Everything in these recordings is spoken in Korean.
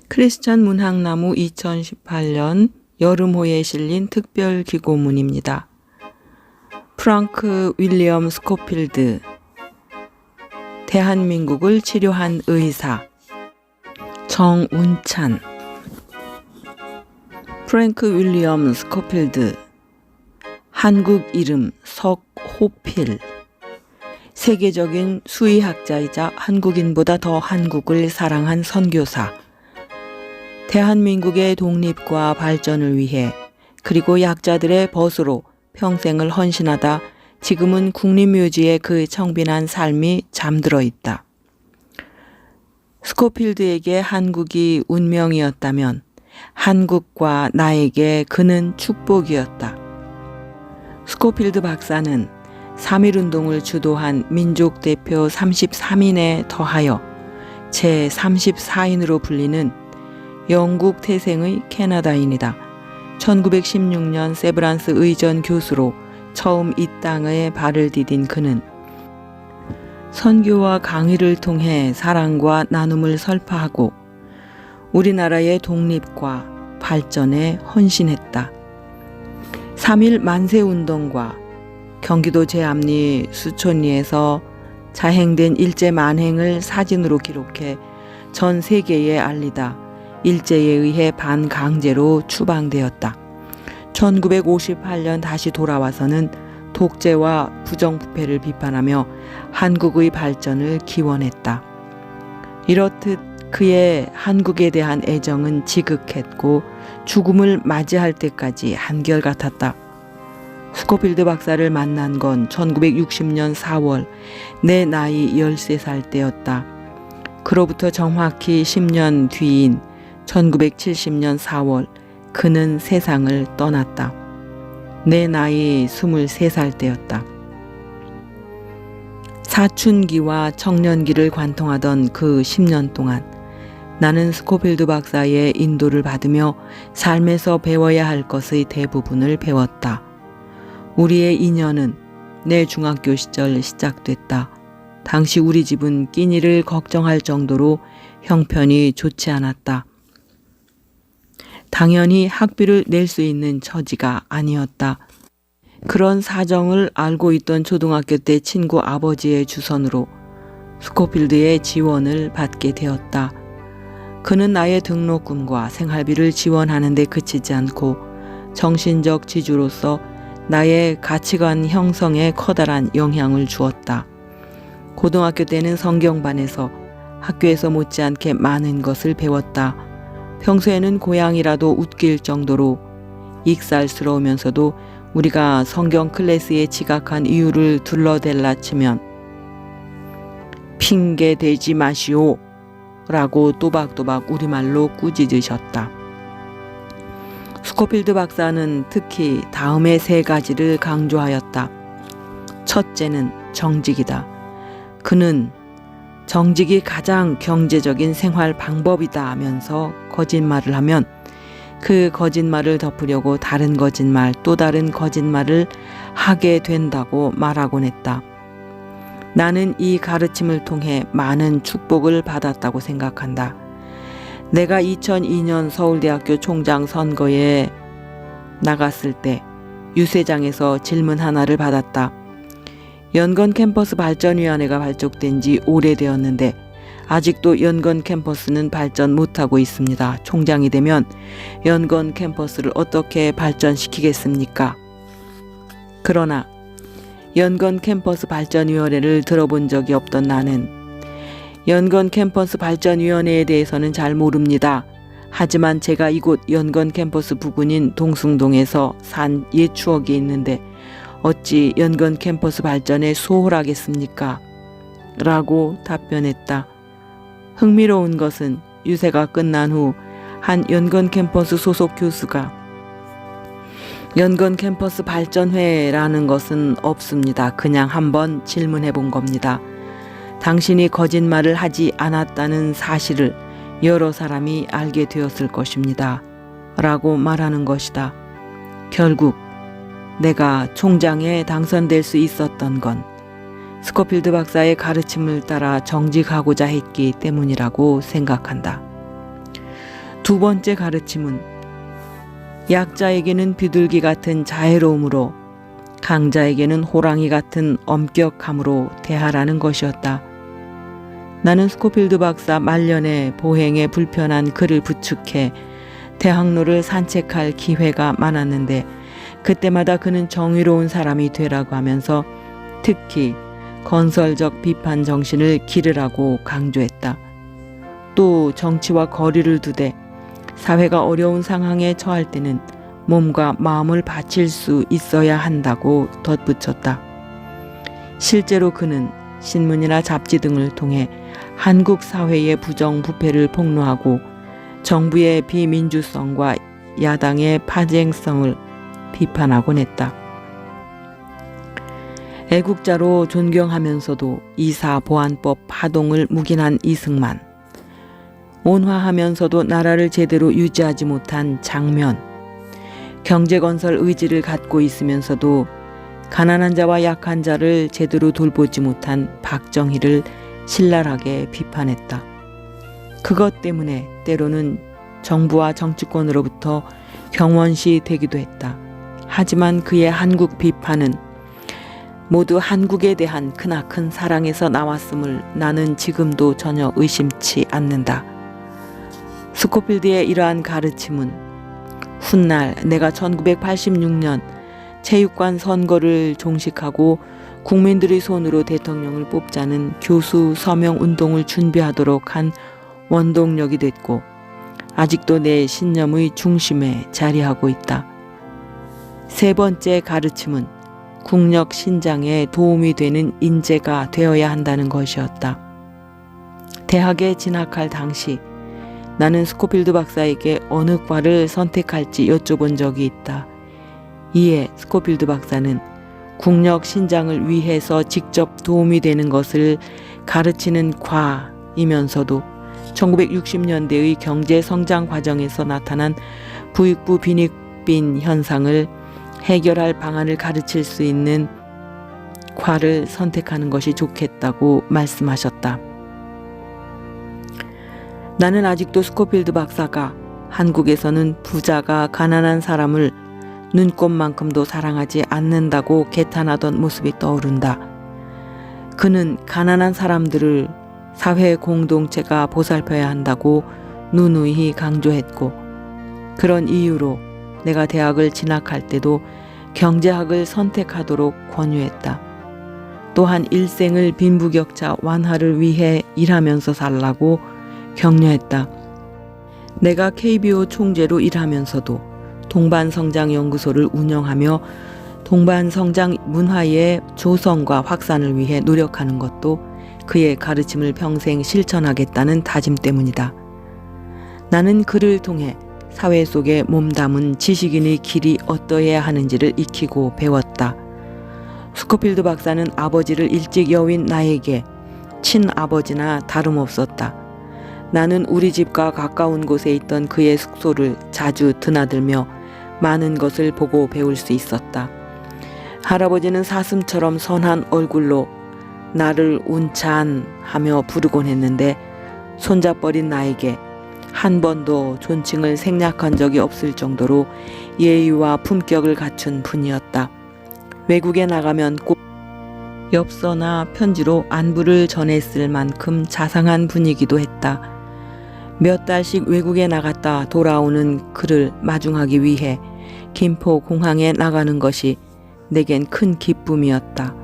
크리스천 문학나무 2018년 여름호에 실린 특별기고문입니다. 프랑크 윌리엄 스코필드, 대한민국을 치료한 의사. 정운찬. 프랭크 윌리엄 스코필드, 한국 이름 석호필. 세계적인 수의학자이자 한국인보다 더 한국을 사랑한 선교사. 대한민국의 독립과 발전을 위해 그리고 약자들의 벗으로 평생을 헌신하다 지금은 국립묘지에 그 청빈한 삶이 잠들어 있다. 스코필드에게 한국이 운명이었다면 한국과 나에게 그는 축복이었다. 스코필드 박사는 3.1운동을 주도한 민족대표 33인에 더하여 제34인으로 불리는 영국 태생의 캐나다인이다. 1916년 세브란스 의전 교수로 처음 이 땅에 발을 디딘 그는 선교와 강의를 통해 사랑과 나눔을 설파하고 우리나라의 독립과 발전에 헌신했다. 3.1 만세운동과 경기도 제암리 수촌리에서 자행된 일제 만행을 사진으로 기록해 전 세계에 알리다 일제에 의해 반강제로 추방되었다. 1958년 다시 돌아와서는 독재와 부정부패를 비판하며 한국의 발전을 기원했다. 이렇듯 그의 한국에 대한 애정은 지극했고 죽음을 맞이할 때까지 한결같았다. 스코필드 박사를 만난 건 1960년 4월 내 나이 13살 때였다. 그로부터 정확히 10년 뒤인 1970년 4월 그는 세상을 떠났다. 내 나이 23살 때였다. 사춘기와 청년기를 관통하던 그 10년 동안 나는 스코필드 박사의 인도를 받으며 삶에서 배워야 할 것의 대부분을 배웠다. 우리의 인연은 내 중학교 시절 시작됐다. 당시 우리 집은 끼니를 걱정할 정도로 형편이 좋지 않았다. 당연히 학비를 낼 수 있는 처지가 아니었다. 그런 사정을 알고 있던 초등학교 때 친구 아버지의 주선으로 스코필드의 지원을 받게 되었다. 그는 나의 등록금과 생활비를 지원하는 데 그치지 않고 정신적 지주로서 나의 가치관 형성에 커다란 영향을 주었다. 고등학교 때는 성경반에서 학교에서 못지않게 많은 것을 배웠다. 평소에는 고양이라도 웃길 정도로 익살스러우면서도 우리가 성경 클래스에 지각한 이유를 둘러댈라 치면 핑계 대지 마시오 라고 또박또박 우리말로 꾸짖으셨다. 스코필드 박사는 특히 다음의 3가지를 강조하였다. 첫째는 정직이다. 그는 정직이 가장 경제적인 생활 방법이다 하면서 거짓말을 하면 그 거짓말을 덮으려고 다른 거짓말 또 다른 거짓말을 하게 된다고 말하곤 했다. 나는 이 가르침을 통해 많은 축복을 받았다고 생각한다. 내가 2002년 서울대학교 총장 선거에 나갔을 때 유세장에서 질문 하나를 받았다. 연건 캠퍼스 발전위원회가 발족된 지 오래되었는데 아직도 연건 캠퍼스는 발전 못하고 있습니다. 총장이 되면 연건 캠퍼스를 어떻게 발전시키겠습니까? 그러나 연건 캠퍼스 발전위원회를 들어본 적이 없던 나는 연건 캠퍼스 발전위원회에 대해서는 잘 모릅니다. 하지만 제가 이곳 연건 캠퍼스 부근인 동숭동에서 산 옛 추억이 있는데 어찌 연건 캠퍼스 발전에 소홀하겠습니까? 라고 답변했다. 흥미로운 것은 유세가 끝난 후 한 연건 캠퍼스 소속 교수가 연건 캠퍼스 발전회라는 것은 없습니다. 그냥 한번 질문해 본 겁니다. 당신이 거짓말을 하지 않았다는 사실을 여러 사람이 알게 되었을 것입니다. 라고 말하는 것이다. 결국 내가 총장에 당선될 수 있었던 건 스코필드 박사의 가르침을 따라 정직하고자 했기 때문이라고 생각한다. 두 번째 가르침은 약자에게는 비둘기 같은 자애로움으로 강자에게는 호랑이 같은 엄격함으로 대하라는 것이었다. 나는 스코필드 박사 말년에 보행에 불편한 그를 부축해 대학로를 산책할 기회가 많았는데 그때마다 그는 정의로운 사람이 되라고 하면서 특히 건설적 비판 정신을 기르라고 강조했다. 또 정치와 거리를 두되 사회가 어려운 상황에 처할 때는 몸과 마음을 바칠 수 있어야 한다고 덧붙였다. 실제로 그는 신문이나 잡지 등을 통해 한국 사회의 부정부패를 폭로하고 정부의 비민주성과 야당의 파쟁성을 비판하곤 했다. 애국자로 존경하면서도 이사보안법 파동을 묵인한 이승만, 온화하면서도 나라를 제대로 유지하지 못한 장면, 경제건설 의지를 갖고 있으면서도 가난한 자와 약한 자를 제대로 돌보지 못한 박정희를 신랄하게 비판했다. 그것 때문에 때로는 정부와 정치권으로부터 경원시 되기도 했다. 하지만 그의 한국 비판은 모두 한국에 대한 크나큰 사랑에서 나왔음을 나는 지금도 전혀 의심치 않는다. 스코필드의 이러한 가르침은 훗날 내가 1986년 체육관 선거를 종식하고 국민들의 손으로 대통령을 뽑자는 교수 서명 운동을 준비하도록 한 원동력이 됐고 아직도 내 신념의 중심에 자리하고 있다. 세 번째 가르침은 국력 신장에 도움이 되는 인재가 되어야 한다는 것이었다. 대학에 진학할 당시 나는 스코필드 박사에게 어느 과를 선택할지 여쭤본 적이 있다. 이에 스코필드 박사는 국력 신장을 위해서 직접 도움이 되는 것을 가르치는 과이면서도 1960년대의 경제 성장 과정에서 나타난 부익부 빈익빈 현상을 해결할 방안을 가르칠 수 있는 과를 선택하는 것이 좋겠다고 말씀하셨다. 나는 아직도 스코필드 박사가 한국에서는 부자가 가난한 사람을 눈꼽만큼도 사랑하지 않는다고 개탄하던 모습이 떠오른다. 그는 가난한 사람들을 사회 공동체가 보살펴야 한다고 누누이 강조했고 그런 이유로 내가 대학을 진학할 때도 경제학을 선택하도록 권유했다. 또한 일생을 빈부격차 완화를 위해 일하면서 살라고 격려했다. 내가 KBO 총재로 일하면서도 동반성장연구소를 운영하며 동반성장 문화의 조성과 확산을 위해 노력하는 것도 그의 가르침을 평생 실천하겠다는 다짐 때문이다. 나는 그를 통해 사회 속에 몸담은 지식인의 길이 어떠해야 하는지를 익히고 배웠다. 스코필드 박사는 아버지를 일찍 여윈 나에게 친아버지나 다름없었다. 나는 우리 집과 가까운 곳에 있던 그의 숙소를 자주 드나들며 많은 것을 보고 배울 수 있었다. 할아버지는 사슴처럼 선한 얼굴로 나를 운찬하며 부르곤 했는데 손잡버린 나에게 한 번도 존칭을 생략한 적이 없을 정도로 예의와 품격을 갖춘 분이었다. 외국에 나가면 꼭 엽서나 편지로 안부를 전했을 만큼 자상한 분이기도 했다. 몇 달씩 외국에 나갔다 돌아오는 그를 마중하기 위해 김포공항에 나가는 것이 내겐 큰 기쁨이었다.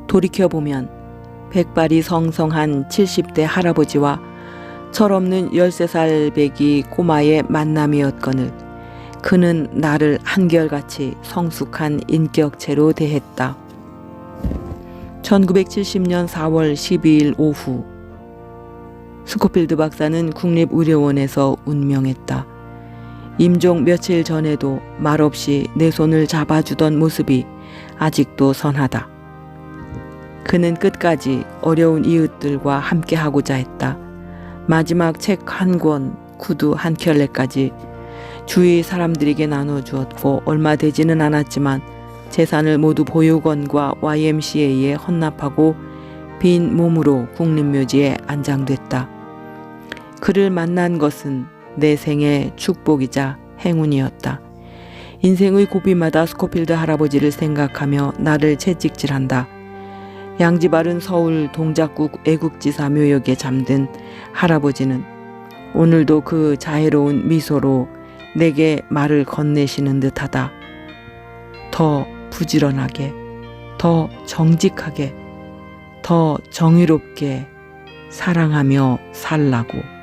돌이켜보면 백발이 성성한 70대 할아버지와 철없는 13살 배기 꼬마의 만남이었거늘 그는 나를 한결같이 성숙한 인격체로 대했다. 1970년 4월 12일 오후 스코필드 박사는 국립의료원에서 운명했다. 임종 며칠 전에도 말없이 내 손을 잡아주던 모습이 아직도 선하다. 그는 끝까지 어려운 이웃들과 함께하고자 했다. 마지막 책 한 권, 구두 한 켤레까지 주위 사람들에게 나눠주었고 얼마 되지는 않았지만 재산을 모두 보육원과 YMCA에 헌납하고 빈 몸으로 국립묘지에 안장됐다. 그를 만난 것은 내 생의 축복이자 행운이었다. 인생의 고비마다 스코필드 할아버지를 생각하며 나를 채찍질한다. 양지바른 서울 동작구 애국지사 묘역에 잠든 할아버지는 오늘도 그 자애로운 미소로 내게 말을 건네시는 듯하다. 더 부지런하게, 더 정직하게, 더 정의롭게 사랑하며 살라고.